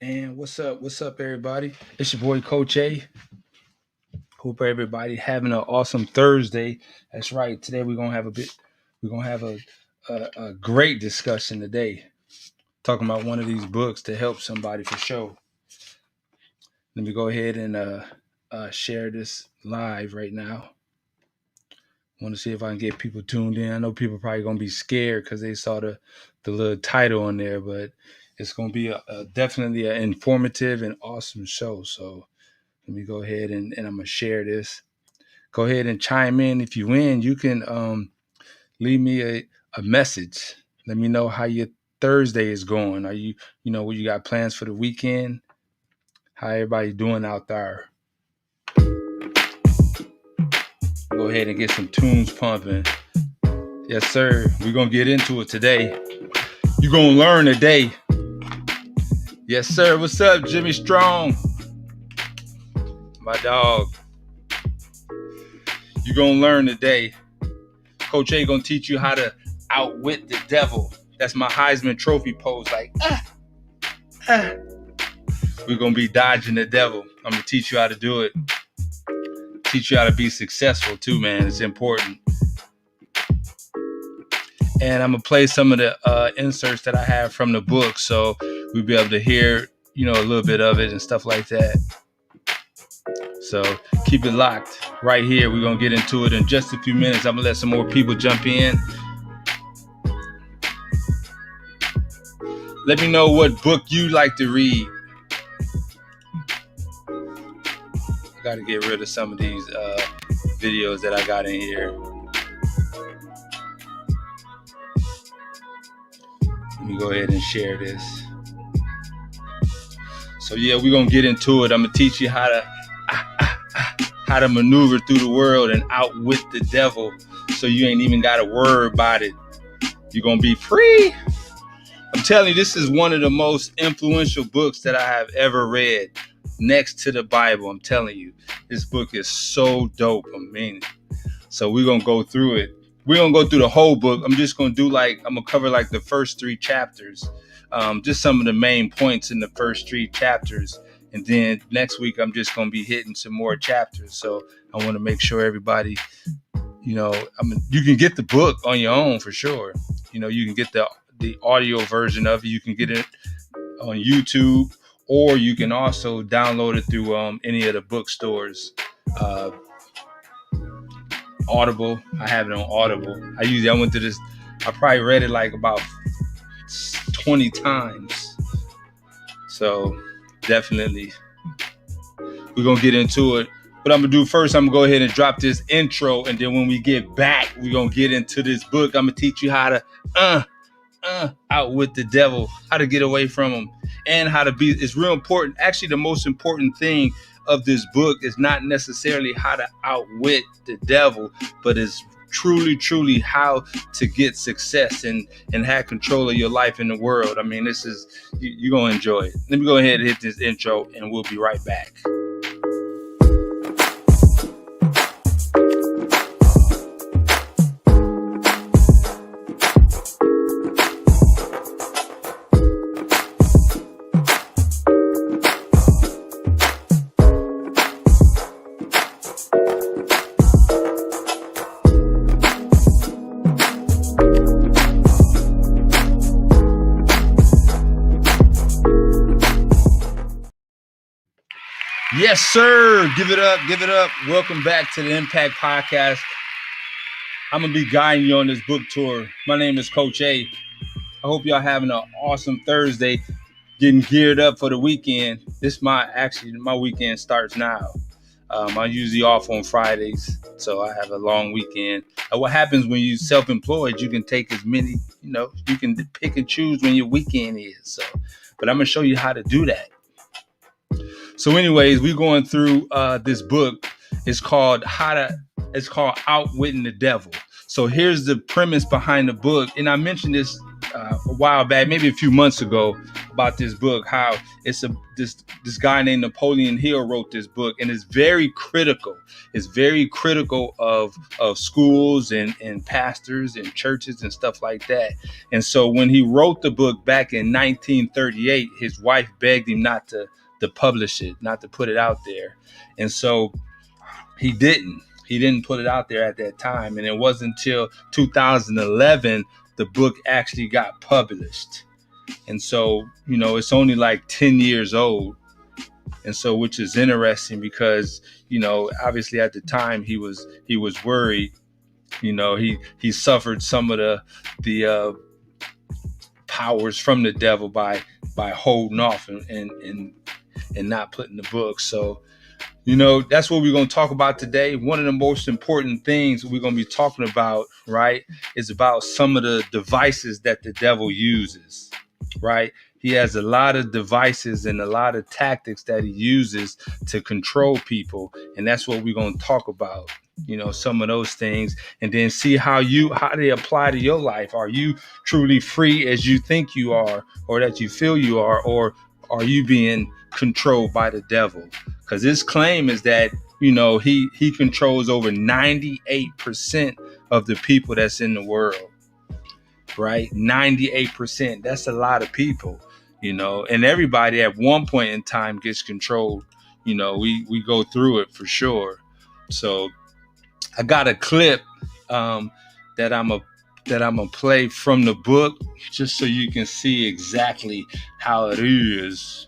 And what's up? What's up, everybody? It's your boy Coach A. Hope everybody having an awesome Thursday. That's right. Today we're gonna have a great discussion today. Talking about one of these books to help somebody for sure. Let me go ahead and share this live right now. Want to see if I can get people tuned in. I know people probably gonna be scared because they saw the little title on there, but it's gonna be definitely an informative and awesome show. So let me go ahead and I'm gonna share this. Go ahead and chime in if you win. You can leave me a message. Let me know how your Thursday is going. Are what you got plans for the weekend? How everybody doing out there? Go ahead and get some tunes pumping. Yes, sir. We're gonna get into it today. You're gonna learn today. Yes, sir. What's up, Jimmy Strong? My dog. You're gonna learn today. Coach A gonna teach you how to outwit the devil. That's my Heisman Trophy pose. We're gonna be dodging the devil. I'm gonna teach you how to do it. Teach you how to be successful too, man. It's important. And I'm gonna play some of the inserts that I have from the book, so we'll be able to hear, a little bit of it and stuff like that. So keep it locked right here. We're gonna get into it in just a few minutes. I'm gonna let some more people jump in. Let me know what book you like to read. I gotta get rid of some of these videos that I got in here. Let me go ahead and share this. So yeah, we're gonna get into it. I'm gonna teach you how to maneuver through the world and outwit the devil, so you ain't even gotta worry about it. You're gonna be free. I'm telling you, this is one of the most influential books that I have ever read, next to the Bible. I'm telling you, this book is so dope. So we're gonna go through it. We're gonna go through the whole book. I'm just gonna I'm gonna cover the first 3 chapters, just some of the main points in the first 3 chapters, and then next week I'm just gonna be hitting some more chapters. So I want to make sure everybody, you can get the book on your own for sure. You can get the audio version of it. You can get it on YouTube, or you can also download it through any of the bookstores. Audible. I have it on Audible. I went to this. I probably read it about 20 times. So definitely, we're gonna get into it. What I'm gonna do first, I'm gonna go ahead and drop this intro, and then when we get back, we're gonna get into this book. I'm gonna teach you how to outwit the devil, how to get away from him, and how to be. It's real important. Actually, the most important thing of this book is not necessarily how to outwit the devil, but it's truly how to get success and have control of your life in the world. This is, you're gonna enjoy it. Let me go ahead and hit this intro, and we'll be right back. Yes, sir. Give it up. Welcome back to the Impact Podcast. I'm going to be guiding you on this book tour. My name is Coach A. I hope y'all having an awesome Thursday, getting geared up for the weekend. My weekend starts now. I'm usually off on Fridays, so I have a long weekend. What happens when you're self-employed, you can take as many, you can pick and choose when your weekend is. But I'm going to show you how to do that. So anyways, we're going through this book. It's called Outwitting the Devil. So here's the premise behind the book. And I mentioned this a while back, maybe a few months ago, about this book, how this guy named Napoleon Hill wrote this book, and it's very critical. It's very critical of schools and pastors and churches and stuff like that. And so when he wrote the book back in 1938, his wife begged him not to publish it, not to put it out there. And so he didn't put it out there at that time. And it wasn't until 2011 the book actually got published. And so, it's only like 10 years old. And so, which is interesting because, obviously at the time he was worried. He suffered some of the powers from the devil by holding off and not putting the book. So, that's what we're going to talk about today. One of the most important things we're going to be talking about, right, is about some of the devices that the devil uses, right? He has a lot of devices and a lot of tactics that he uses to control people. And that's what we're going to talk about, some of those things, and then see how they apply to your life. Are you truly free as you think you are, or that you feel you are, or are you being controlled by the devil? Because his claim is that, he controls over 98% of the people that's in the world, right? 98%. That's a lot of people, and everybody at one point in time gets controlled. We go through it for sure. So I got a clip that I'm gonna play from the book, just so you can see exactly how it is.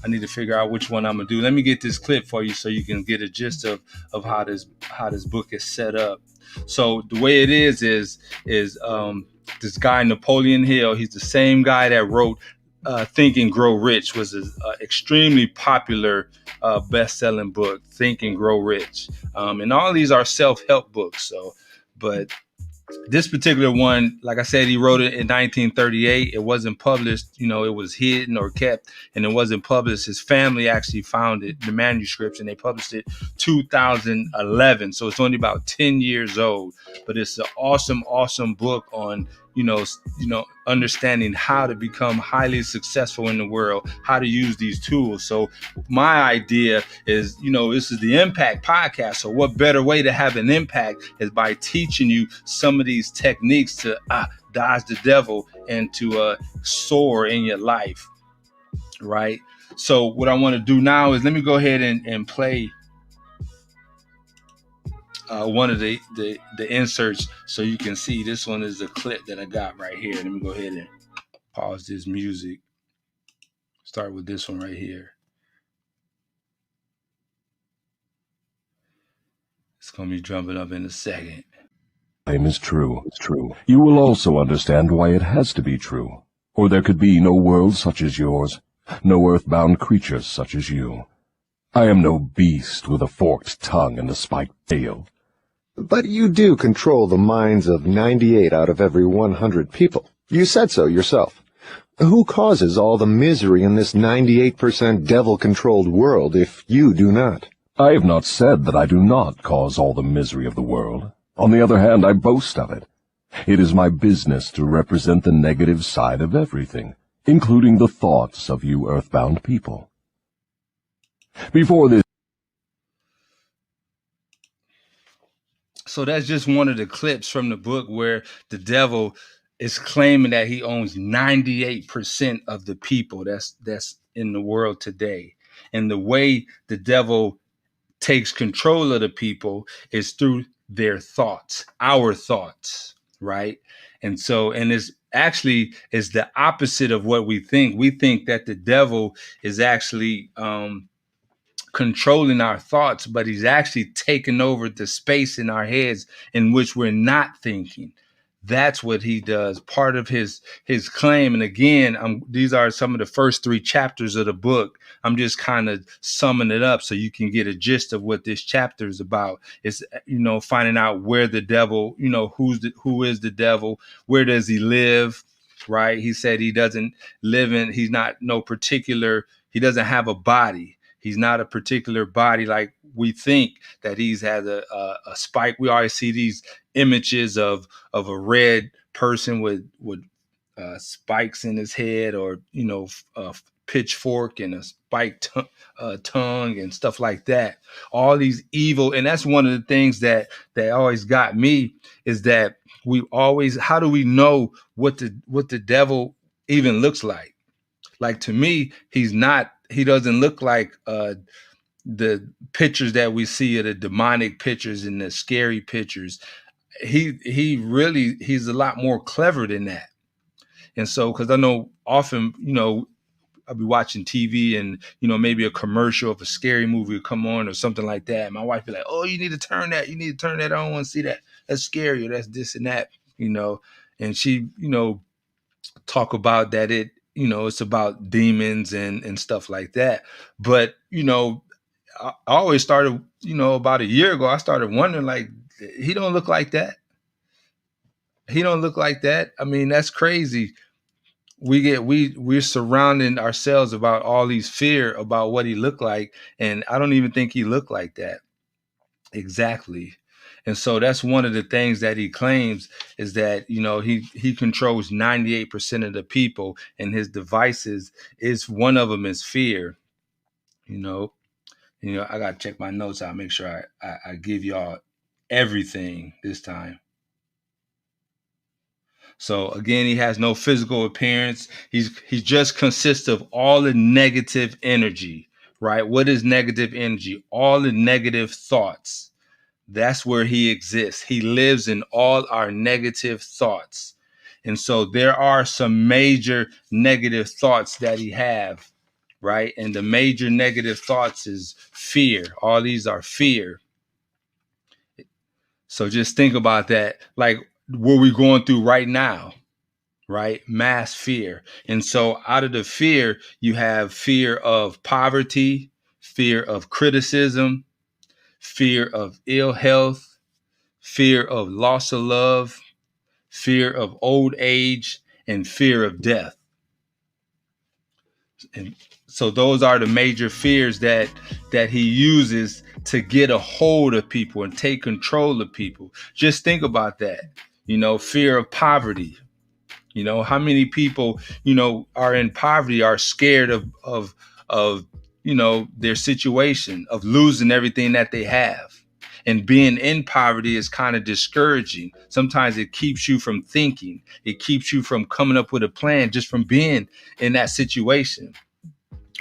I need to figure out which one I'm gonna do. Let me get this clip for you so you can get a gist of how this book is set up. So the way it is this guy Napoleon Hill. He's the same guy that wrote Think and Grow Rich, was an extremely popular best-selling book, Think and Grow Rich. And all these are self-help books. So, but this particular one, like I said, he wrote it in 1938. It wasn't published, it was hidden or kept, and it wasn't published. His family actually found it, the manuscripts, and they published it 2011. So it's only about 10 years old, but it's an awesome book on, understanding how to become highly successful in the world, how to use these tools. So my idea is, this is the Impact podcast. So what better way to have an impact is by teaching you some of these techniques to dodge the devil and to soar in your life, right? So what I want to do now is let me go ahead and play one of the inserts so you can see. This one is a clip that I got right here. Let me go ahead and pause this music. Start with this one right here. It's going to be jumping up in a second. Claim is true. It's true. You will also understand why it has to be true, or there could be no world such as yours, no earthbound creatures such as you. I am no beast with a forked tongue and a spiked tail. But you do control the minds of 98 out of every 100 people. You said so yourself. Who causes all the misery in this 98% devil-controlled world if you do not? I have not said that I do not cause all the misery of the world. On the other hand, I boast of it. It is my business to represent the negative side of everything, including the thoughts of you earthbound people. Before this... So that's just one of the clips from the book where the devil is claiming that he owns 98% of the people that's in the world today. And the way the devil takes control of the people is through their thoughts, our thoughts, right? And so, and it's actually is the opposite of what we think. We think that the devil is actually controlling our thoughts, but he's actually taking over the space in our heads in which we're not thinking. That's what he does. Part of his claim. And again, these are some of the first 3 chapters of the book. I'm just kind of summing it up so you can get a gist of what this chapter is about. It's, finding out where the devil, who is the devil? Where does he live? Right. He said he doesn't live in, he doesn't have a body. He's not a particular body like we think that he's had a spike. We always see these images of a red person with spikes in his head, or a pitchfork and a spiked tongue and stuff like that. All these evil, and that's one of the things that always got me, is that we always, how do we know what the devil even looks like? Like, to me, he doesn't look like the pictures that we see of the demonic pictures and the scary pictures. He's a lot more clever than that. And so, because I know often, I'll be watching TV, and maybe a commercial of a scary movie will come on or something like that. And my wife be like, "Oh, you need to turn that. You need to turn that. I don't want to see that. That's scary. Or that's this and that." And she, talk about that it's about demons and stuff like that. But I always started, about a year ago, I started wondering, like, he don't look like that. He don't look like that. I mean, that's crazy. We're surrounding ourselves about all these fear about what he looked like, and I don't even think he looked like that exactly. And so that's one of the things that he claims, is that he controls 98% of the people, and his devices is one of them is fear. I gotta check my notes out, make sure I give y'all everything this time. So again, he has no physical appearance. He just consists of all the negative energy, right? What is negative energy? All the negative thoughts. That's where he exists. He lives in all our negative thoughts. And so there are some major negative thoughts that he have, right? And the major negative thoughts is fear. All these are fear. So just think about that. Like what we're going through right now, right? Mass fear. And so out of the fear, you have fear of poverty, fear of criticism, fear of ill health, fear of loss of love, fear of old age, and fear of death. And so those are the major fears that he uses to get a hold of people and take control of people. Just think about that. Fear of poverty. How many people, are in poverty, are scared of their situation, of losing everything that they have. And being in poverty is kind of discouraging. Sometimes it keeps you from thinking. It keeps you from coming up with a plan just from being in that situation,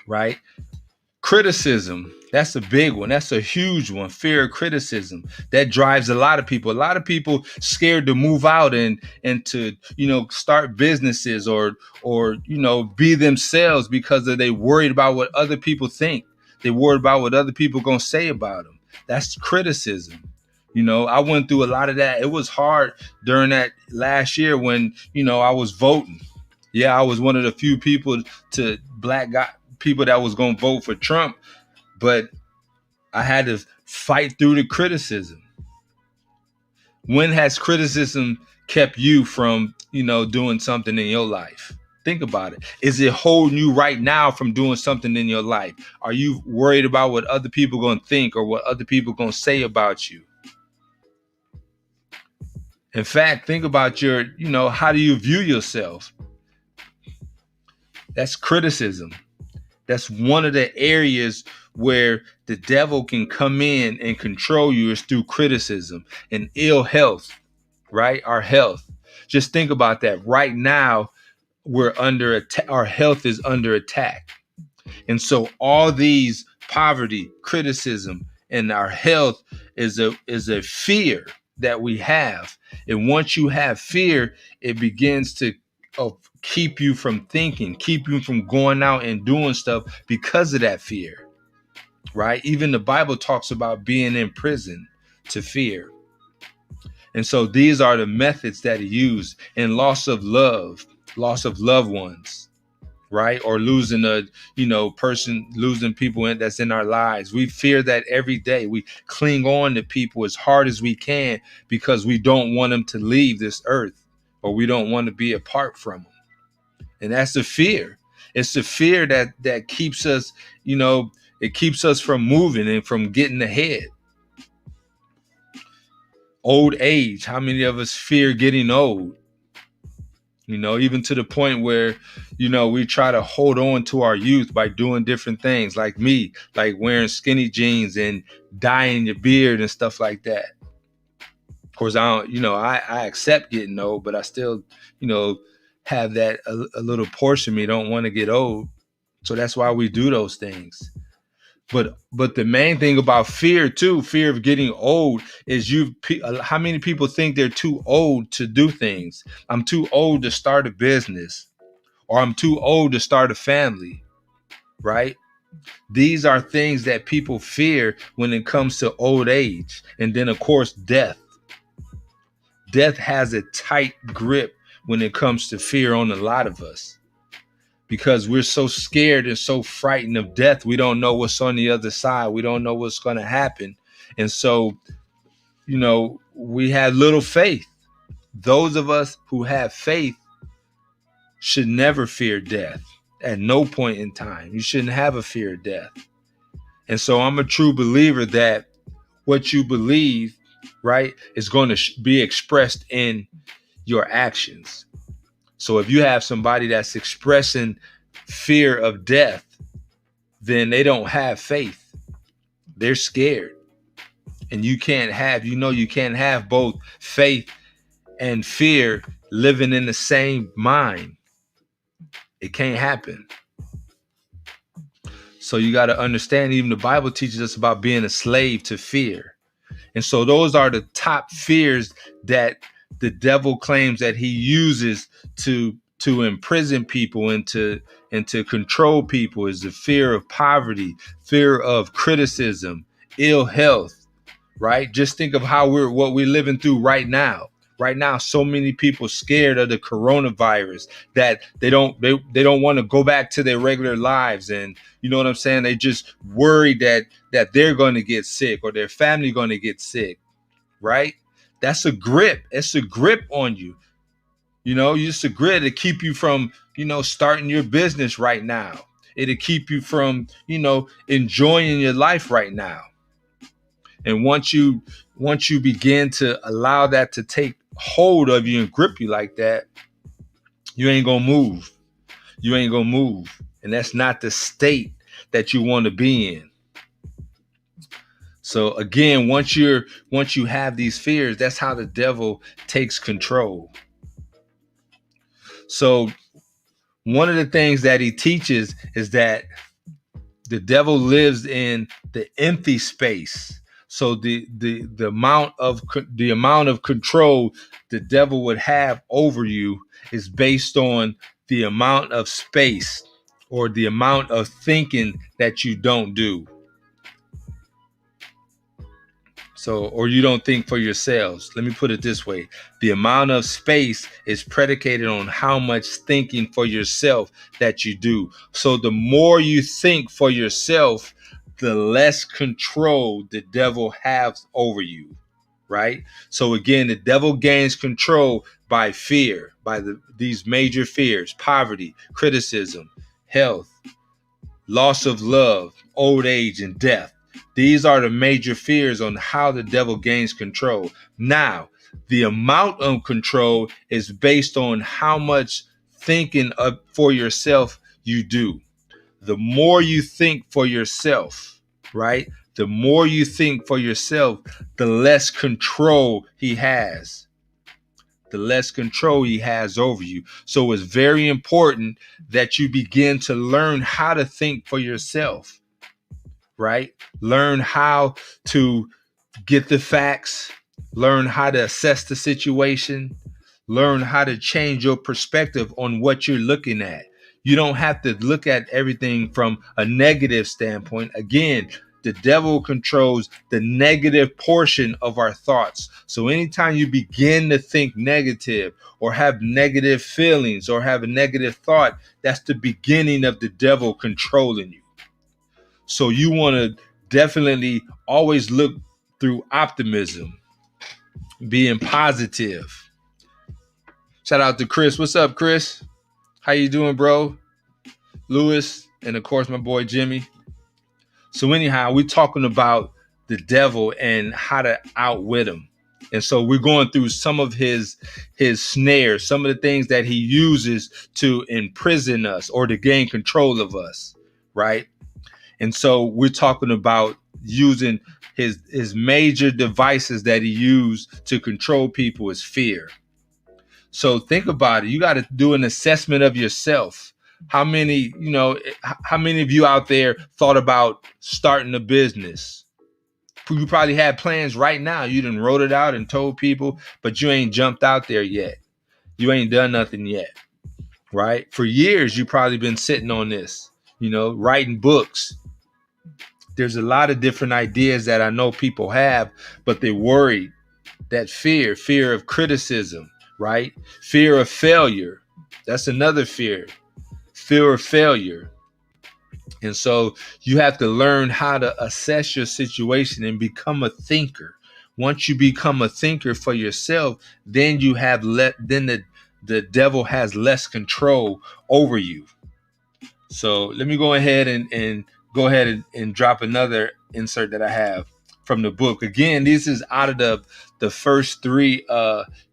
right? Criticism, that's a big one. That's a huge one. Fear of criticism. That drives a lot of people. A lot of people scared to move out and to, start businesses or be themselves because they worried about what other people think. They worried about what other people gonna say about them. That's criticism. I went through a lot of that. It was hard during that last year when, I was voting. Yeah, I was one of the few people people that was going to vote for Trump, but I had to fight through the criticism. When has criticism kept you from, doing something in your life? Think about it. Is it holding you right now from doing something in your life? Are you worried about what other people are going to think or what other people are going to say about you? In fact, think about how do you view yourself? That's criticism. That's one of the areas where the devil can come in and control you, is through criticism and ill health, right? Our health. Just think about that. Right now, we're under attack. Our health is under attack. And so all these poverty, criticism, and our health is a fear that we have. And once you have fear, it begins to keep you from thinking, keep you from going out and doing stuff because of that fear, right? Even the Bible talks about being in prison to fear. And so these are the methods that he used. And loss of love, loss of loved ones, right? Or losing a, person, losing people that's in our lives. We fear that every day. We cling on to people as hard as we can because we don't want them to leave this earth, or we don't want to be apart from them. And that's the fear. It's the fear that keeps us, it keeps us from moving and from getting ahead. Old age. How many of us fear getting old? Even to the point where, we try to hold on to our youth by doing different things, like me, like wearing skinny jeans and dyeing your beard and stuff like that. Of course, I don't, I accept getting old, but I still, have that a little portion of me don't want to get old. So that's why we do those things. But the main thing about fear of getting old, is how many people think they're too old to do things? I'm too old to start a business, or I'm too old to start a family, right? These are things that people fear when it comes to old age. And then, of course, death. Death has a tight grip when it comes to fear on a lot of us, because we're so scared and so frightened of death. We don't know what's on the other side. We don't know what's going to happen. And so, we have little faith. Those of us who have faith should never fear death at no point in time. You shouldn't have a fear of death. And so I'm a true believer that what you believe, right, is going to be expressed in your actions. So if you have somebody that's expressing fear of death, then they don't have faith. They're scared. And you can't have both faith and fear living in the same mind. It can't happen. So you got to understand, even the Bible teaches us about being a slave to fear. And so those are the top fears that the devil claims that he uses to imprison people and to control people, is the fear of poverty, fear of criticism, ill health, right? Just think of what we're living through right now. Right now, so many people scared of the coronavirus that they don't want to go back to their regular lives. And you know what I'm saying? They just worried that they're going to get sick or their family going to get sick, right? That's a grip. It's a grip on you. It's a grip to keep you from, starting your business right now. It'll keep you from, enjoying your life right now. And once you begin to allow that to take hold of you and grip you like that, you ain't gonna move. You ain't gonna move. And that's not the state that you want to be in. So again, once you have these fears, that's how the devil takes control. So one of the things that he teaches is that the devil lives in the empty space. So the amount of control the devil would have over you is based on the amount of space or the amount of thinking that you don't do. So, or you don't think for yourselves. Let me put it this way. The amount of space is predicated on how much thinking for yourself that you do. So the more you think for yourself, the less control the devil has over you, right? So again, the devil gains control by fear, by these major fears: poverty, criticism, health, loss of love, old age, and death. These are the major fears on how the devil gains control. Now, the amount of control is based on how much thinking for yourself you do. The more you think for yourself, right? The more you think for yourself, the less control he has. The less control he has over you. So it's very important that you begin to learn how to think for yourself. Right? Learn how to get the facts, learn how to assess the situation, learn how to change your perspective on what you're looking at. You don't have to look at everything from a negative standpoint. Again, the devil controls the negative portion of our thoughts. So anytime you begin to think negative or have negative feelings or have a negative thought, that's the beginning of the devil controlling you. So you want to definitely always look through optimism, being positive. Shout out to Chris. What's up, Chris? How you doing, bro? Lewis, and of course, my boy Jimmy. So anyhow, we're talking about the devil and how to outwit him. And so we're going through some of his snares, some of the things that he uses to imprison us or to gain control of us, right? And so we're talking about using his major devices that he used to control people is fear. So think about it. You got to do an assessment of yourself. How many of you out there thought about starting a business? You probably had plans right now. You done wrote it out and told people, but you ain't jumped out there yet. You ain't done nothing yet, right? For years, you probably been sitting on this, writing books. There's a lot of different ideas that I know people have, but they're worried. That fear of criticism, right? Fear of failure. That's another fear of failure. And so you have to learn how to assess your situation and become a thinker. Once you become a thinker for yourself, then you have the devil has less control over you. So let me go ahead and drop another insert that I have from the book. Again, this is out of the first three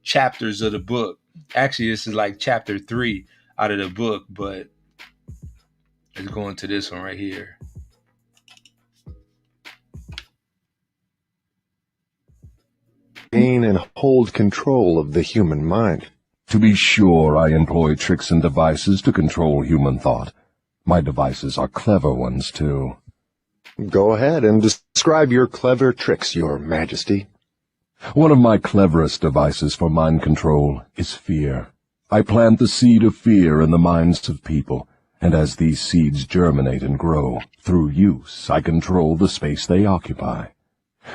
chapters of the book. Actually, this is like chapter 3 out of the book, but let's go into this one right here. Gain and hold control of the human mind. To be sure, I employ tricks and devices to control human thought. My devices are clever ones, too. Go ahead and describe your clever tricks, Your Majesty. One of my cleverest devices for mind control is fear. I plant the seed of fear in the minds of people, and as these seeds germinate and grow, through use, I control the space they occupy.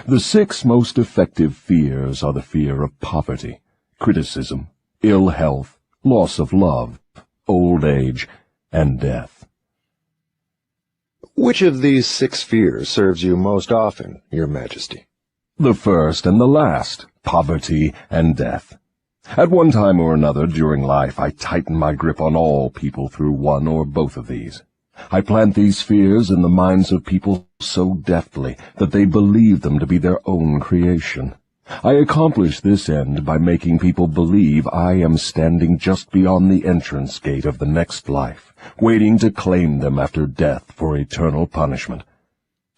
The 6 most effective fears are the fear of poverty, criticism, ill health, loss of love, old age, and death. Which of these 6 fears serves you most often, Your Majesty? The first and the last, poverty and death. At one time or another during life, I tighten my grip on all people through one or both of these. I plant these fears in the minds of people so deftly that they believe them to be their own creation. I accomplish this end by making people believe I am standing just beyond the entrance gate of the next life, waiting to claim them after death for eternal punishment.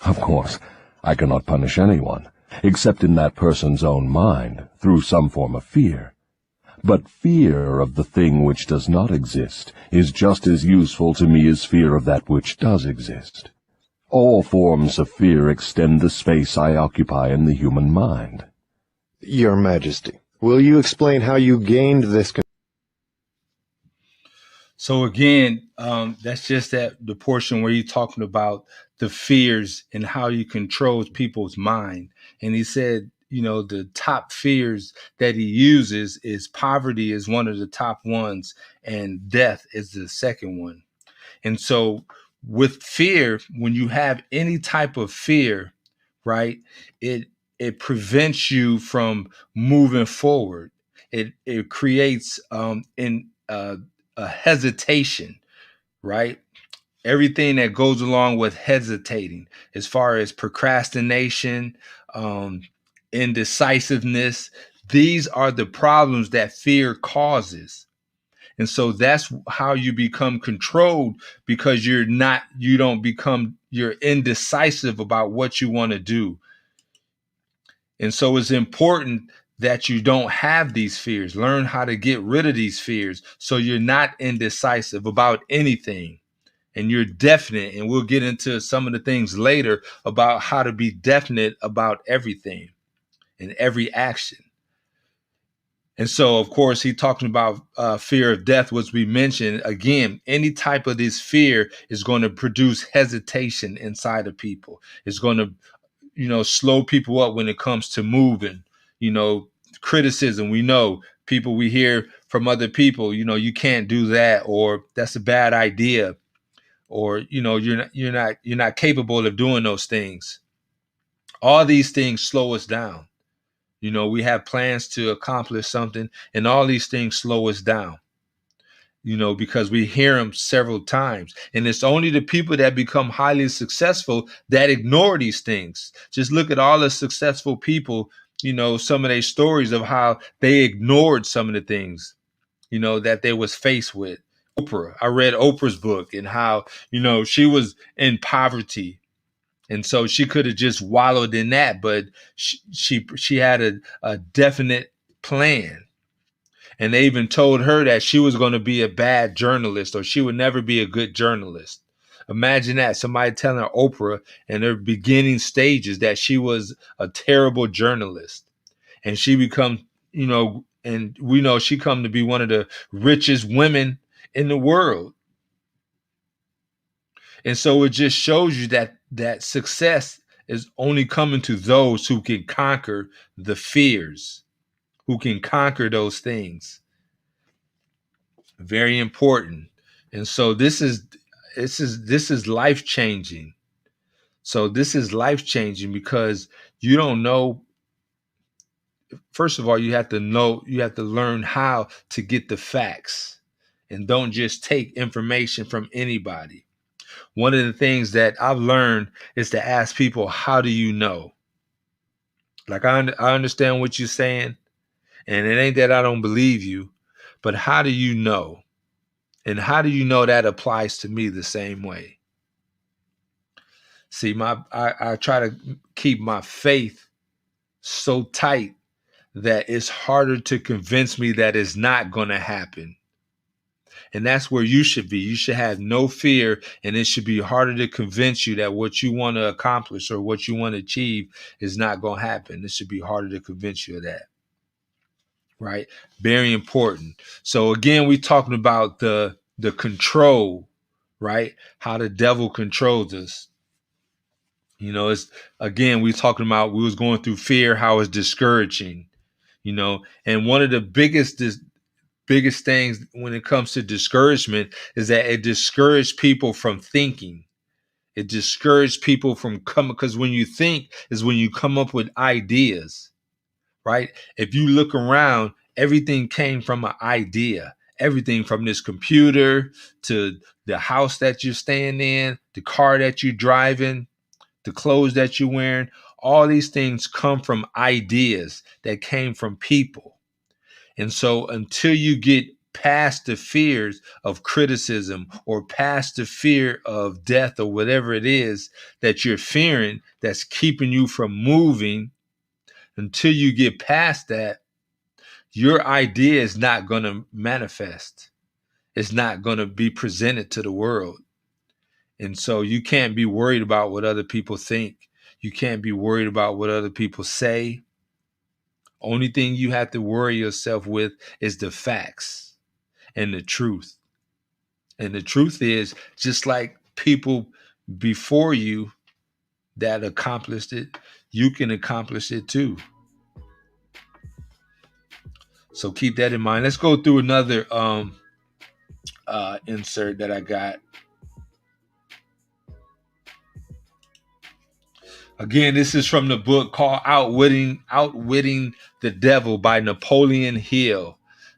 Of course, I cannot punish anyone, except in that person's own mind, through some form of fear. But fear of the thing which does not exist is just as useful to me as fear of that which does exist. All forms of fear extend the space I occupy in the human mind. Your Majesty, will you explain how you gained this? So again, that's just the portion where you're talking about the fears and how you control people's mind. And he said, the top fears that he uses is poverty is one of the top ones, and death is the second one. And so with fear, when you have any type of fear, right, it prevents you from moving forward. It creates a hesitation, right? Everything that goes along with hesitating, as far as procrastination, indecisiveness, these are the problems that fear causes. And so that's how you become controlled, because you're indecisive about what you want to do. And so it's important that you don't have these fears. Learn how to get rid of these fears so you're not indecisive about anything and you're definite. And we'll get into some of the things later about how to be definite about everything and every action. And so, of course, he talking about fear of death, which we mentioned. Again, any type of this fear is going to produce hesitation inside of people. It's going to, slow people up when it comes to moving. Criticism. We know people, we hear from other people, you can't do that, or that's a bad idea, or you're not capable of doing those things. All these things slow us down. We have plans to accomplish something, and all these things slow us down, because we hear them several times. And it's only the people that become highly successful that ignore these things. Just look at all the successful people, some of their stories of how they ignored some of the things, that they was faced with. Oprah, I read Oprah's book and how, she was in poverty. And so she could have just wallowed in that, but she had a definite plan. And they even told her that she was going to be a bad journalist or she would never be a good journalist. Imagine that, somebody telling Oprah in her beginning stages that she was a terrible journalist. And she becomes, and we know she come to be one of the richest women in the world. And so it just shows you that success is only coming to those who can conquer the fears, who can conquer those things. Very important. And so this is life changing. So this is life changing because you don't know. First of all, you have to learn how to get the facts and don't just take information from anybody. One of the things that I've learned is to ask people, how do you know? Like, I understand what you're saying, and it ain't that I don't believe you, but how do you know? And how do you know that applies to me the same way? See, I try to keep my faith so tight that it's harder to convince me that it's not going to happen. And that's where you should be. You should have no fear, and it should be harder to convince you that what you want to accomplish or what you want to achieve is not going to happen. It should be harder to convince you of that. Right? Very important. So again, we're talking about the control, right? How the devil controls us. It's, again, we was going through fear, how it's discouraging, and one of the biggest things when it comes to discouragement is that it discourages people from thinking. It discourages people from coming, because when you think is when you come up with ideas, right? If you look around, everything came from an idea. Everything from this computer to the house that you're staying in, the car that you're driving, the clothes that you're wearing, all these things come from ideas that came from people. And so until you get past the fears of criticism or past the fear of death or whatever it is that you're fearing that's keeping you from moving, until you get past that, your idea is not going to manifest. It's not going to be presented to the world. And so you can't be worried about what other people think. You can't be worried about what other people say. Only thing you have to worry yourself with is the facts and the truth. And the truth is, just like people before you that accomplished it, you can accomplish it too. So keep that in mind. Let's go through another insert that I got. Again, this is from the book called Outwitting the Devil by Napoleon Hill.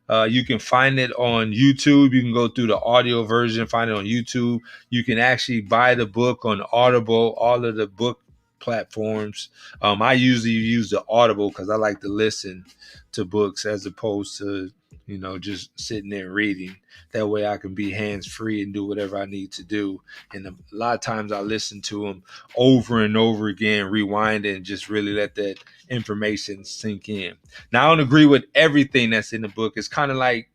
You can find it on YouTube. You can go through the audio version, find it on YouTube. You can actually buy the book on Audible, all of the book platforms. I usually use the Audible because I like to listen to books as opposed to, just sitting there reading. That way I can be hands-free and do whatever I need to do. And a lot of times I listen to them over and over again, rewind it, and just really let that information sink in. Now, I don't agree with everything that's in the book. It's kind of like,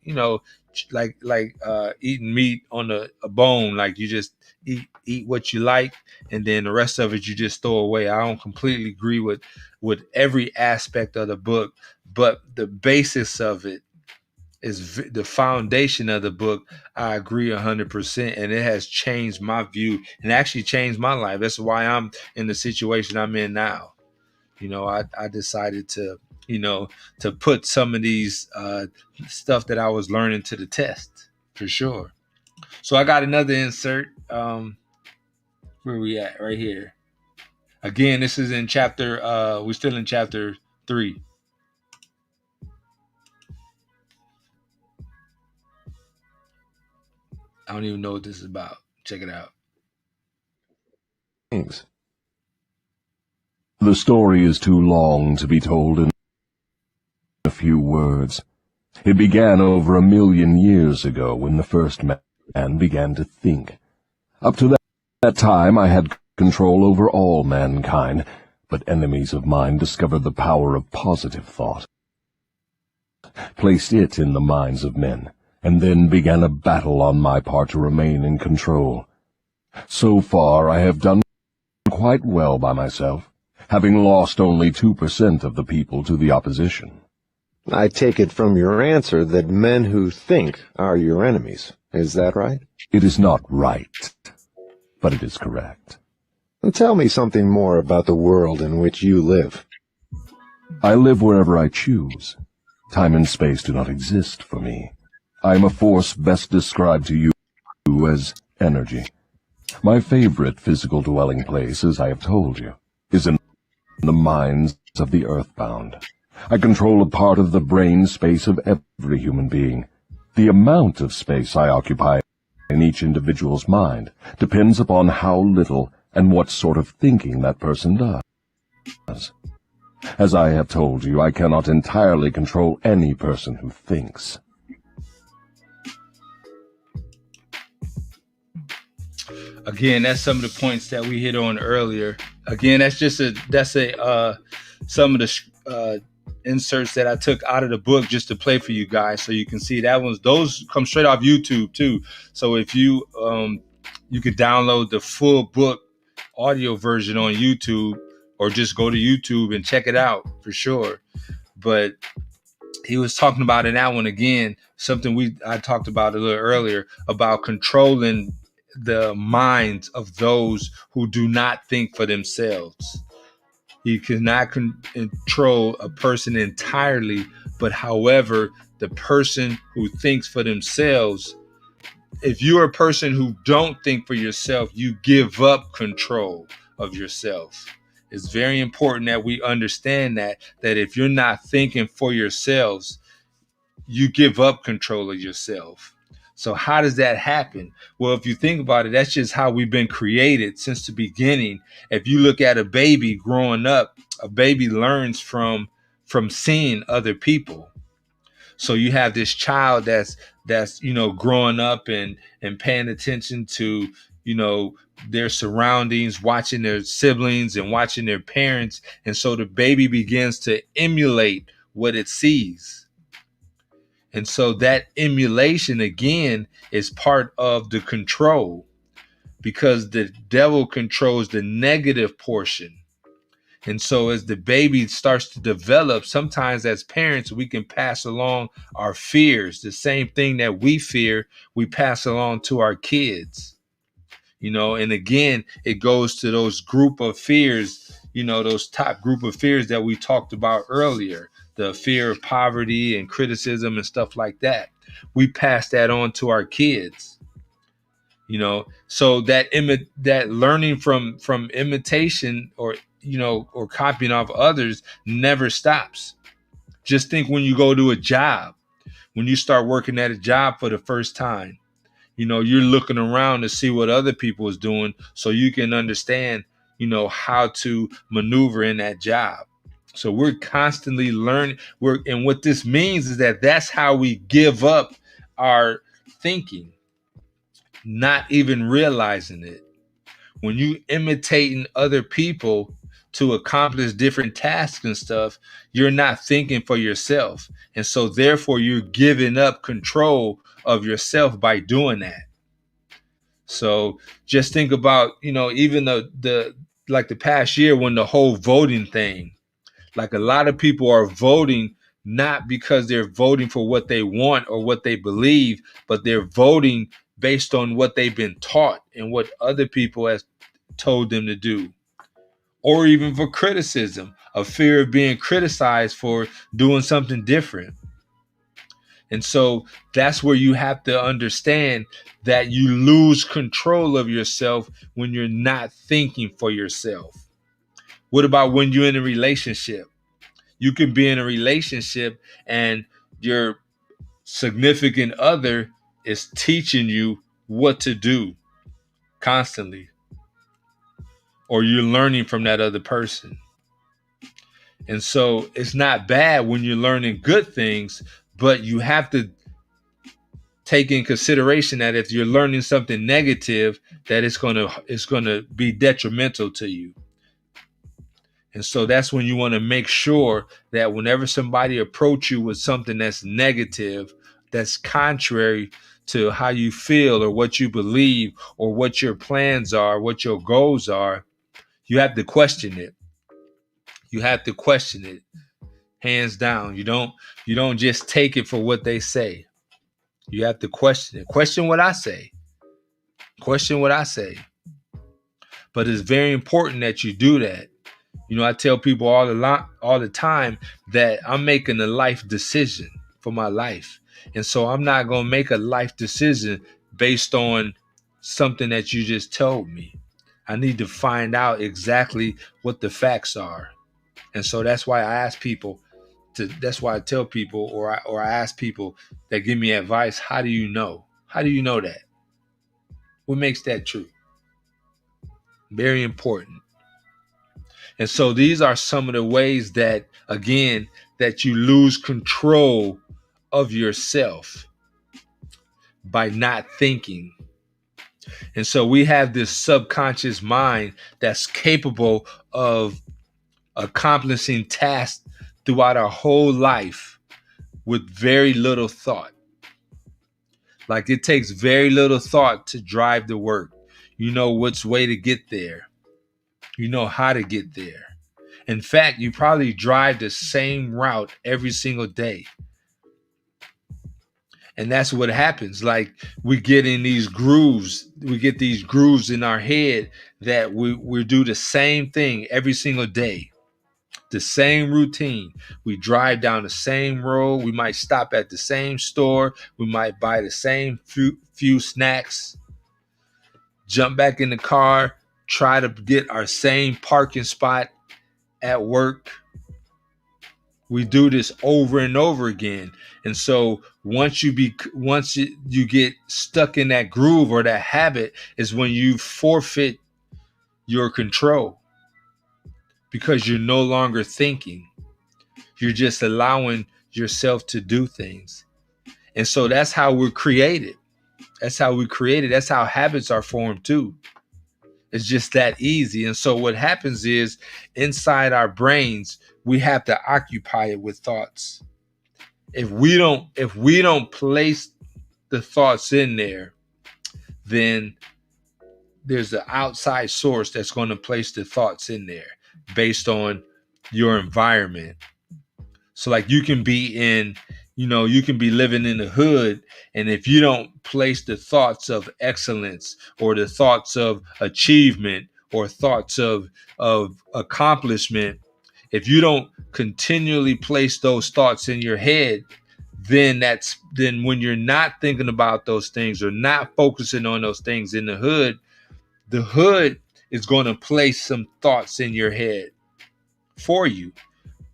like eating meat on a bone. Like you just eat what you like, and then the rest of it you just throw away. I don't completely agree with every aspect of the book, but the basis of it is the foundation of the book. I agree 100%, and it has changed my view and actually changed my life. That's why I'm in the situation I'm in now. I decided to, to put some of these stuff that I was learning to the test for sure. So I got another insert. Where we at? Right here. Again, this is in chapter. We're still in chapter 3. I don't even know what this is about. Check it out. Thanks. The story is too long to be told in a few words. It began over 1,000,000 years ago when the first man began to think. Up to that time I had control over all mankind, but enemies of mine discovered the power of positive thought, placed it in the minds of men, and then began a battle on my part to remain in control. So far I have done quite well by myself, having lost only 2% of the people to the opposition. I take it from your answer that men who think are your enemies. Is that right? It is not right, but it is correct. Tell me something more about the world in which you live. I live wherever I choose. Time and space do not exist for me. I am a force best described to you as energy. My favorite physical dwelling place, as I have told you, is in the minds of the earthbound. I control a part of the brain space of every human being. The amount of space I occupy in each individual's mind depends upon how little and what sort of thinking that person does. As I have told you, I cannot entirely control any person who thinks. Again, that's some of the points that we hit on earlier. Again, that's some of the inserts that I took out of the book just to play for you guys, so you can see those come straight off YouTube too. So if you you could download the full book audio version on YouTube, or just go to YouTube and check it out for sure. But he was talking about in that one again, something I talked about a little earlier, about controlling the minds of those who do not think for themselves. You cannot control a person entirely, but however, the person who thinks for themselves, if you're a person who don't think for yourself, you give up control of yourself. It's very important that we understand that if you're not thinking for yourselves, you give up control of yourself. So how does that happen? Well, if you think about it, that's just how we've been created since the beginning. If you look at a baby growing up, a baby learns from seeing other people. So you have this child that's growing up and paying attention to their surroundings, watching their siblings and watching their parents, and so the baby begins to emulate what it sees. And so that emulation, again, is part of the control, because the devil controls the negative portion. And so as the baby starts to develop, sometimes as parents, we can pass along our fears. The same thing that we fear, we pass along to our kids. And again, it goes to those group of fears, those top group of fears that we talked about earlier. The fear of poverty and criticism and stuff like that. We pass that on to our kids. So that learning from imitation or copying off others never stops. Just think when you go to a job, when you start working at a job for the first time, you're looking around to see what other people is doing so you can understand, how to maneuver in that job. So we're constantly learning. And what this means is that's how we give up our thinking, not even realizing it. When you imitating other people to accomplish different tasks and stuff, you're not thinking for yourself. And so therefore you're giving up control of yourself by doing that. So just think about, even the past year when the whole voting thing, like a lot of people are voting not because they're voting for what they want or what they believe, but they're voting based on what they've been taught and what other people have told them to do. Or even for criticism, a fear of being criticized for doing something different. And so that's where you have to understand that you lose control of yourself when you're not thinking for yourself. What about when you're in a relationship? You can be in a relationship and your significant other is teaching you what to do constantly, or you're learning from that other person. And so it's not bad when you're learning good things, but you have to take in consideration that if you're learning something negative, that it's gonna be detrimental to you. And so that's when you want to make sure that whenever somebody approach you with something that's negative, that's contrary to how you feel or what you believe or what your plans are, what your goals are, you have to question it. You have to question it, hands down. You don't just take it for what they say. You have to question it. Question what I say. Question what I say. But it's very important that you do that. I tell people all the time that I'm making a life decision for my life. And so I'm not going to make a life decision based on something that you just told me. I need to find out exactly what the facts are. And so that's why that's why I tell people, or I ask people that give me advice, how do you know? How do you know that? What makes that true? Very important. And so these are some of the ways that, again, that you lose control of yourself by not thinking. And so we have this subconscious mind that's capable of accomplishing tasks throughout our whole life with very little thought. Like, it takes very little thought to drive the work. You know which way to get there. You know how to get there. In fact, you probably drive the same route every single day. And that's what happens. Like, we get in these grooves. We get these grooves in our head that we do the same thing every single day. The same routine. We drive down the same road. We might stop at the same store. We might buy the same few snacks. Jump back in the car. Try to get our same parking spot at work. We do this over and over again. And so once you get stuck in that groove or that habit is when you forfeit your control, because you're no longer thinking. You're just allowing yourself to do things. And so that's how we're created. That's how we created. That's how habits are formed too. It's just that easy. And so what happens is, inside our brains, we have to occupy it with thoughts. If we don't place the thoughts in there, then there's an outside source that's going to place the thoughts in there based on your environment. So like, you can be living in the hood, and if you don't place the thoughts of excellence or the thoughts of achievement or thoughts of accomplishment, if you don't continually place those thoughts in your head, then when you're not thinking about those things or not focusing on those things in the hood is going to place some thoughts in your head for you.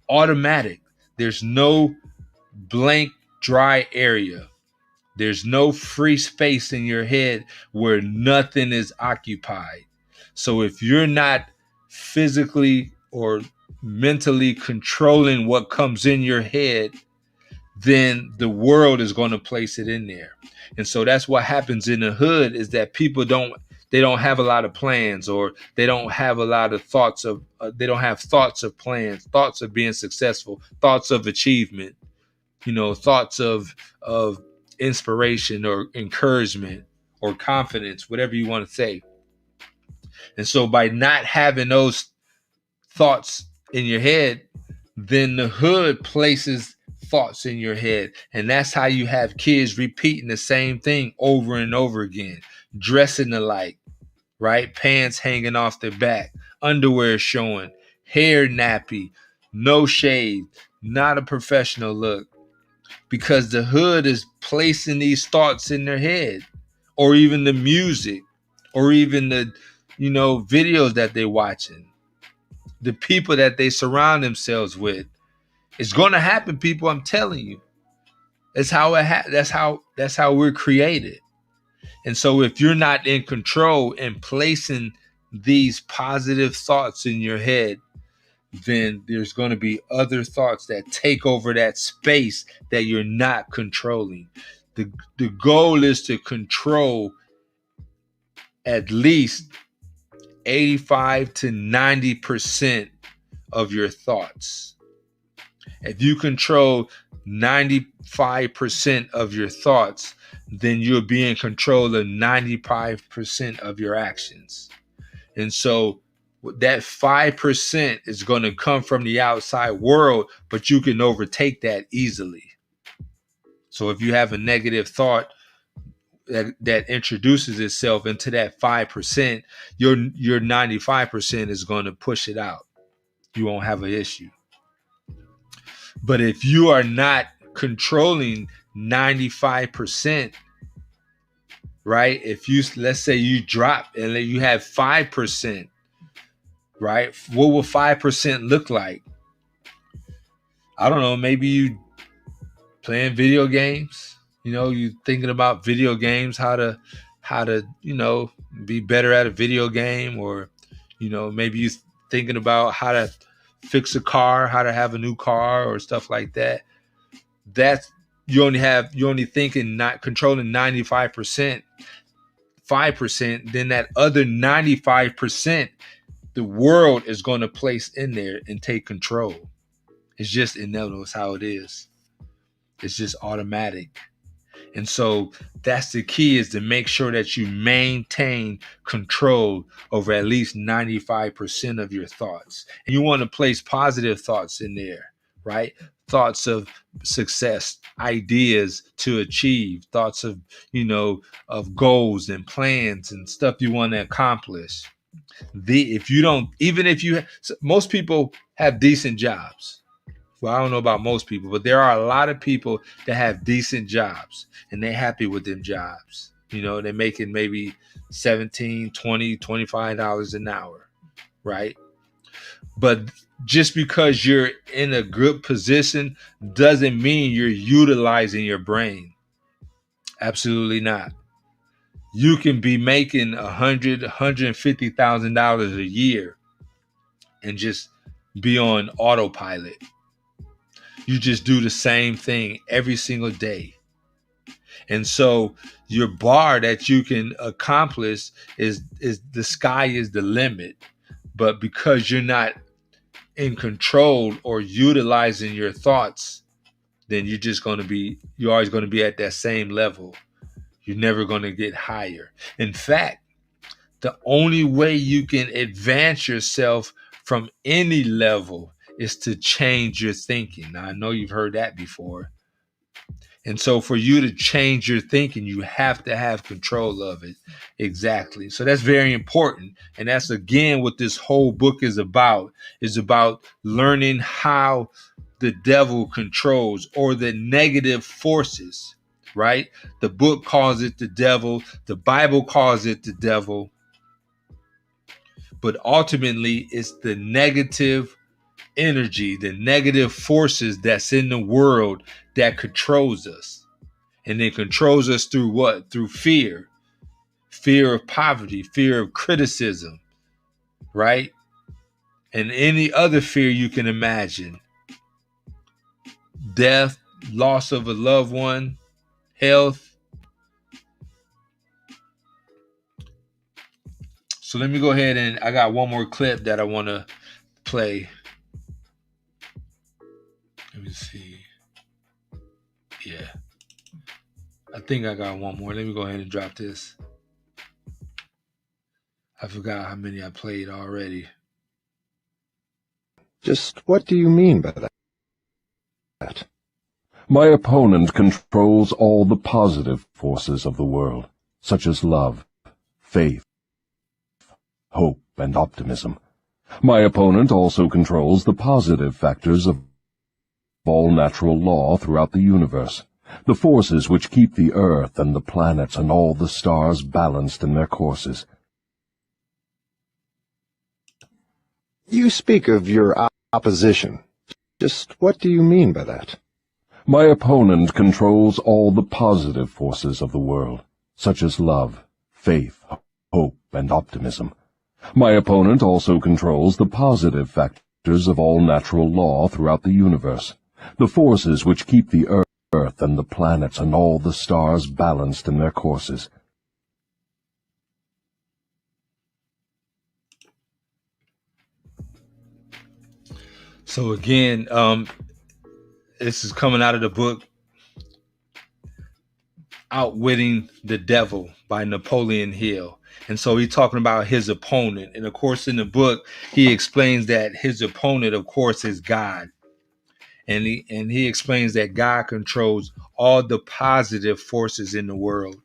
Automatic. There's no blank, dry area. There's no free space in your head where nothing is occupied. So if you're not physically or mentally controlling what comes in your head, then the world is going to place it in there. And so that's what happens in the hood, is that people don't have a lot of plans, or they don't have a lot of thoughts of they don't have thoughts of plans, thoughts of being successful, thoughts of achievement, thoughts of inspiration or encouragement or confidence, whatever you want to say. And so by not having those thoughts in your head, then the hood places thoughts in your head. And that's how you have kids repeating the same thing over and over again, dressing alike, right? Pants hanging off their back, underwear showing, hair nappy, no shave, not a professional look, because the hood is placing these thoughts in their head, or even the music, or even the videos that they're watching, the people that they surround themselves with. It's going to happen, people. I'm telling you. That's how that's how we're created. And so if you're not in control and placing these positive thoughts in your head, then there's going to be other thoughts that take over that space that you're not controlling. The goal is to control at least 85 to 90% of your thoughts. If you control 95% of your thoughts, then you'll be in control of 95% of your actions. And so that 5% is going to come from the outside world, but you can overtake that easily. So if you have a negative thought that introduces itself into that 5%, your 95% is going to push it out. You won't have an issue. But if you are not controlling 95%, right? If you, let's say you drop and you have 5%, right? What will 5% look like? I don't know. Maybe you playing video games. You thinking about video games, how to, be better at a video game, or, maybe you thinking about how to fix a car, how to have a new car or stuff like that. That's, you're only thinking, not controlling 95%, 5%, then that other 95%, the world is going to place in there and take control. It's just inevitable. It's how it is. It's just automatic. And so that's the key, is to make sure that you maintain control over at least 95% of your thoughts. And you want to place positive thoughts in there, right? Thoughts of success, ideas to achieve, thoughts of, of goals and plans and stuff you want to accomplish. Most people have decent jobs. Well, I don't know about most people, but there are a lot of people that have decent jobs and they're happy with them jobs. They're making maybe $17, $20, $25 an hour, right? But just because you're in a good position doesn't mean you're utilizing your brain. Absolutely not. You can be making $100,000, $150,000 a year and just be on autopilot. You just do the same thing every single day. And so your bar that you can accomplish is the sky is the limit. But because you're not in control or utilizing your thoughts, then you're always going to be at that same level. You're never going to get higher. In fact, the only way you can advance yourself from any level is to change your thinking. Now, I know you've heard that before. And so for you to change your thinking, you have to have control of it. Exactly. So that's very important. And that's, again, what this whole book is about learning how the devil controls, or the negative forces, right? The book calls it the devil. The Bible calls it the devil. But ultimately, it's the negative energy, the negative forces that's in the world that controls us. And it controls us through what? Through fear of poverty, fear of criticism, right? And any other fear you can imagine. Death, loss of a loved one, health. So let me go ahead, and I got one more clip that I want to play. Let me see. Yeah. I think I got one more. Let me go ahead and drop this. I forgot how many I played already. Just what do you mean by that? My opponent controls all the positive forces of the world, such as love, faith, hope, and optimism. My opponent also controls the positive factors of all natural law throughout the universe, the forces which keep the earth and the planets and all the stars balanced in their courses. You speak of your opposition. Just what do you mean by that? My opponent controls all the positive forces of the world, such as love, faith, hope, and optimism. My opponent also controls the positive factors of all natural law throughout the universe, the forces which keep the earth and the planets and all the stars balanced in their courses. So again, this is coming out of the book Outwitting the Devil by Napoleon Hill. And so he's talking about his opponent. And of course, in the book, he explains that his opponent, of course, is God. And he explains that God controls all the positive forces in the world.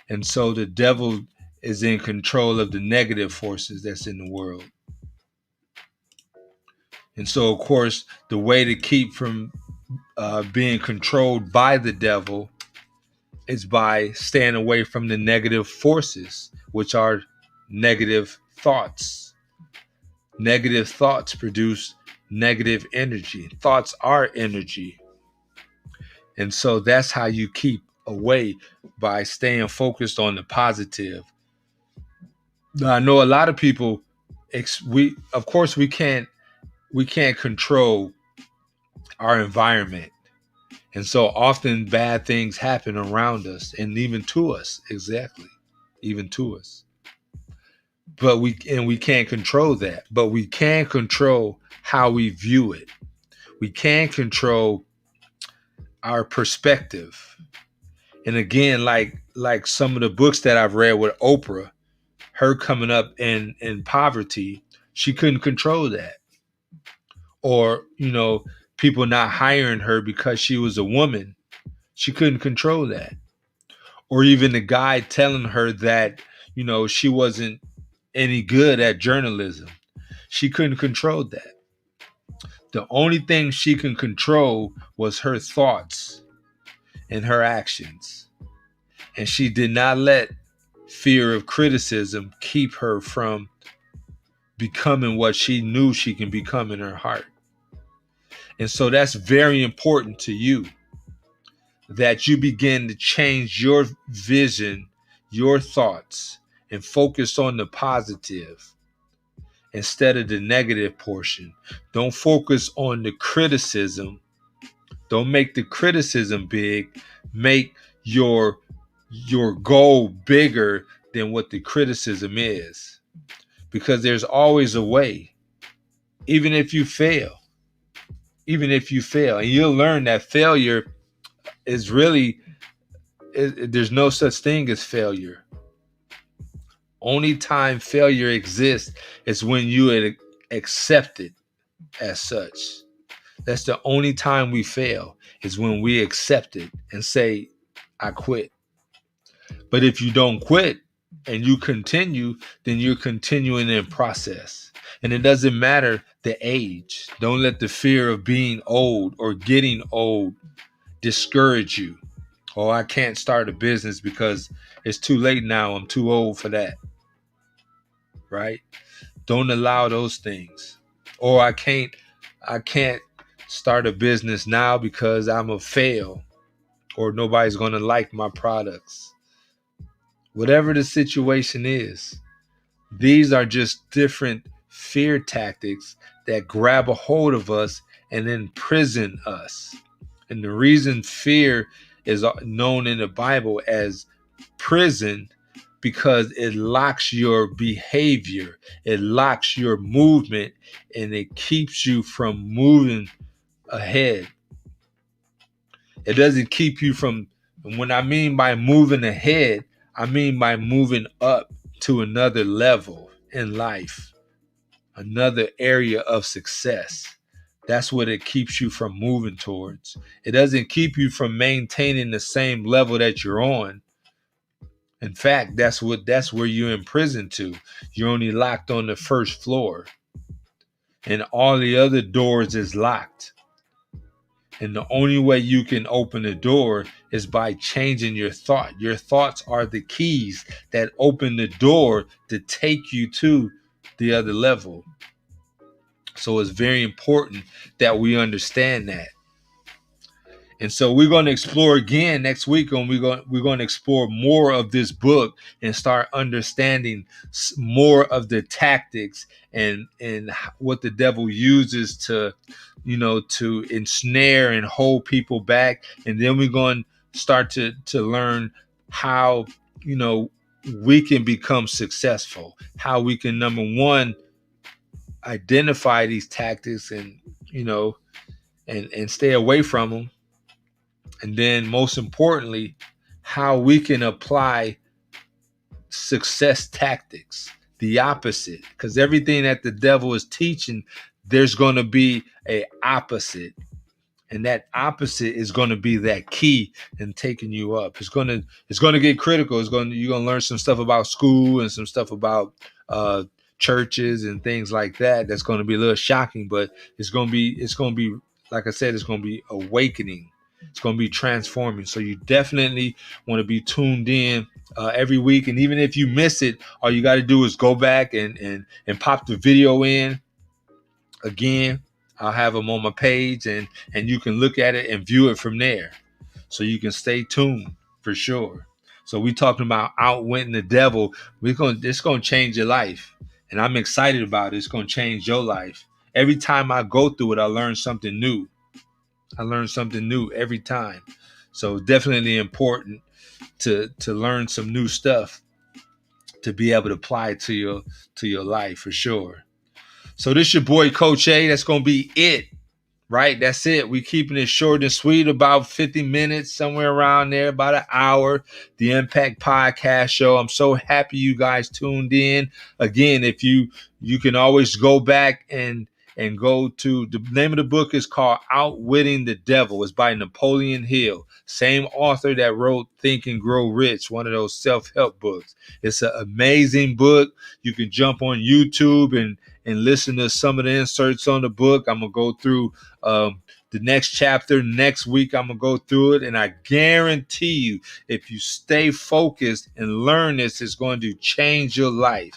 And so the devil is in control of the negative forces that's in the world. And so, of course, the way to keep from being controlled by the devil is by staying away from the negative forces, which are negative thoughts. Negative thoughts produce negative energy. Thoughts are energy. And so that's how you keep away, by staying focused on the positive. Now, I know a lot of people, of course we can't control our environment. And so often bad things happen around us and even to us, exactly, even to us. But we can't control that, but we can control how we view it. We can control our perspective. And again, like some of the books that I've read with Oprah, her coming up in poverty, she couldn't control that. Or, people not hiring her because she was a woman, she couldn't control that. Or even the guy telling her that, she wasn't any good at journalism. She couldn't control that. The only thing she can control was her thoughts and her actions. And she did not let fear of criticism keep her from becoming what she knew she can become in her heart. And so that's very important to you, that you begin to change your vision, your thoughts, and focus on the positive instead of the negative portion. Don't focus on the criticism. Don't make the criticism big. Make your goal bigger than what the criticism is. Because there's always a way. Even if you fail. And you'll learn that failure is really, there's no such thing as failure. Only time failure exists is when you accept it as such. That's the only time we fail, is when we accept it and say, I quit. But if you don't quit and you continue, then you're continuing in process. And it doesn't matter the age. Don't let the fear of being old or getting old discourage you. Oh, I can't start a business because it's too late now. I'm too old for that. Right? Don't allow those things. Or I can't start a business now because I'm a fail, or nobody's going to like my products. Whatever the situation is, these are just different fear tactics that grab a hold of us and imprison us. And the reason fear is known in the Bible as prison, because it locks your behavior, it locks your movement, and it keeps you from moving ahead. It doesn't keep you from, when I mean by moving ahead, I mean by moving up to another level in life, another area of success. That's what it keeps you from moving towards. It doesn't keep you from maintaining the same level that you're on. In fact, that's where you're imprisoned to. You're only locked on the first floor, and all the other doors is locked. And the only way you can open the door is by changing your thought. Your thoughts are the keys that open the door to take you to the other level. So it's very important that we understand that. And so we're going to explore again next week, and we're going to explore more of this book and start understanding more of the tactics and what the devil uses to, to ensnare and hold people back. And then we're going to start to learn how, we can become successful, how we can, number one, identify these tactics and, and stay away from them. And then most importantly, how we can apply success tactics, the opposite, because everything that the devil is teaching, there's going to be a opposite. And that opposite is going to be that key in taking you up. It's going to get critical. You're going to learn some stuff about school and some stuff about churches and things like that. That's going to be a little shocking, but it's going to be, like I said, it's going to be awakening. It's going to be transforming. So you definitely want to be tuned in every week. And even if you miss it, all you got to do is go back and pop the video in again. I'll have them on my page, and you can look at it and view it from there. So you can stay tuned for sure. So we talking about Outwitting the Devil. It's going to change your life. And I'm excited about it. It's going to change your life. Every time I go through it, I learn something new. I learn something new every time. So definitely important to learn some new stuff to be able to apply it to your life for sure. So this your boy Coach A. That's going to be it. Right? That's it. We keeping it short and sweet, about 50 minutes, somewhere around there, about an hour. The Mpact Podcast Show. I'm so happy you guys tuned in. Again, if you can always go back and go to, the name of the book is called Outwitting the Devil. It's by Napoleon Hill. Same author that wrote Think and Grow Rich, one of those self-help books. It's an amazing book. You can jump on YouTube and listen to some of the inserts on the book. I'm going to go through the next chapter next week. I'm going to go through it. And I guarantee you, if you stay focused and learn this, it's going to change your life.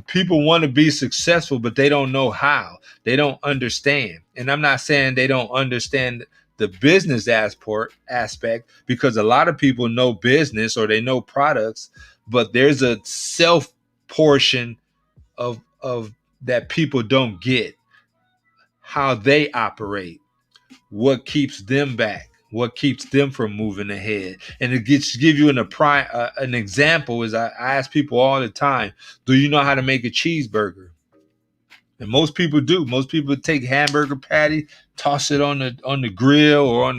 People want to be successful, but they don't know how. They don't understand. And I'm not saying they don't understand the business aspect, because a lot of people know business or they know products, but there's a self portion of that people don't get, how they operate, what keeps them back, what keeps them from moving ahead. And it gets to give you an example is I ask people all the time, do you know how to make a cheeseburger? And most people do. Most people take hamburger patty, toss it on the grill or in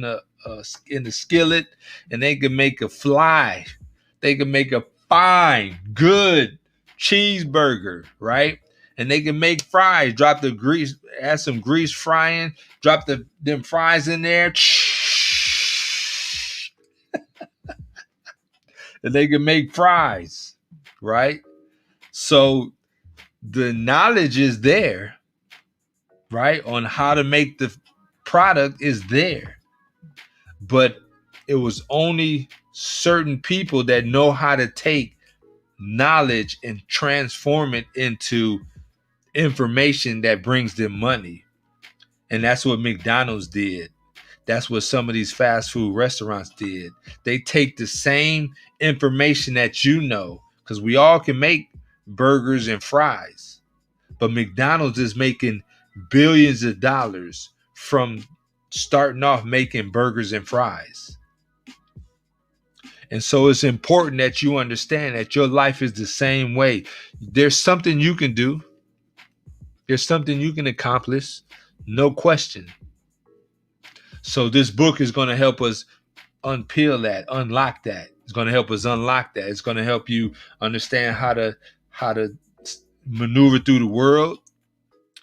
the skillet, and they can make a fly. They can make a fine, good cheeseburger, right? And they can make fries. Drop the grease, add some grease frying, drop them fries in there, and they can make fries, right? So the knowledge is there, right? On how to make the product is there. But it was only certain people that know how to take knowledge and transform it into information that brings them money. And that's what McDonald's did. That's what some of these fast food restaurants did. They take the same information that you know, because we all can make burgers and fries, but McDonald's is making billions of dollars from starting off making burgers and fries. And so it's important that you understand that your life is the same way. There's something you can do. There's something you can accomplish. No question. So this book is going to help us unpeel that, unlock that. It's going to help us unlock that. It's going to help you understand how to maneuver through the world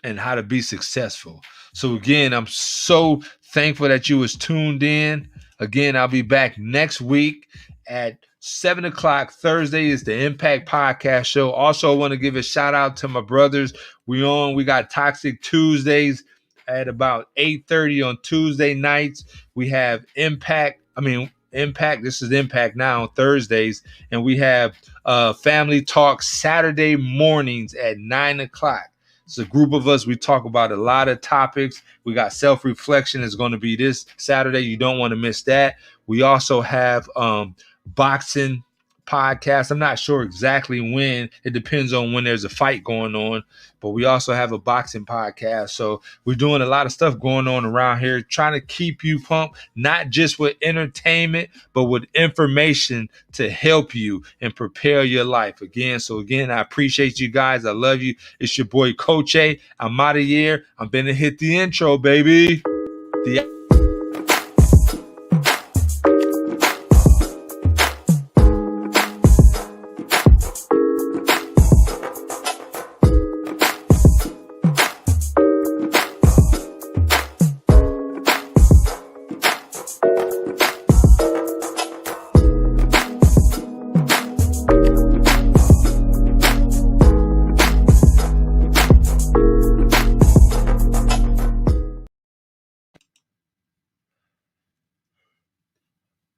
and how to be successful. So again, I'm so thankful that you was tuned in. Again, I'll be back next week at 7 o'clock. Thursday is the Mpact Podcast Show. Also, I want to give a shout out to my brothers. We got Toxic Tuesdays at about 8:30 on Tuesday nights. We have Impact. This is Impact now on Thursdays. And we have Family Talk Saturday mornings at 9 o'clock. It's a group of us. We talk about a lot of topics. We got self-reflection is going to be this Saturday. You don't want to miss that. We also have boxing podcast. I'm not sure exactly when. It depends on when there's a fight going on. But we also have a boxing podcast. So we're doing a lot of stuff going on around here, trying to keep you pumped, not just with entertainment, but with information to help you and prepare your life. Again, I appreciate you guys. I love you. It's your boy, Coach A. I'm out of here. I'm going to hit the intro, baby. The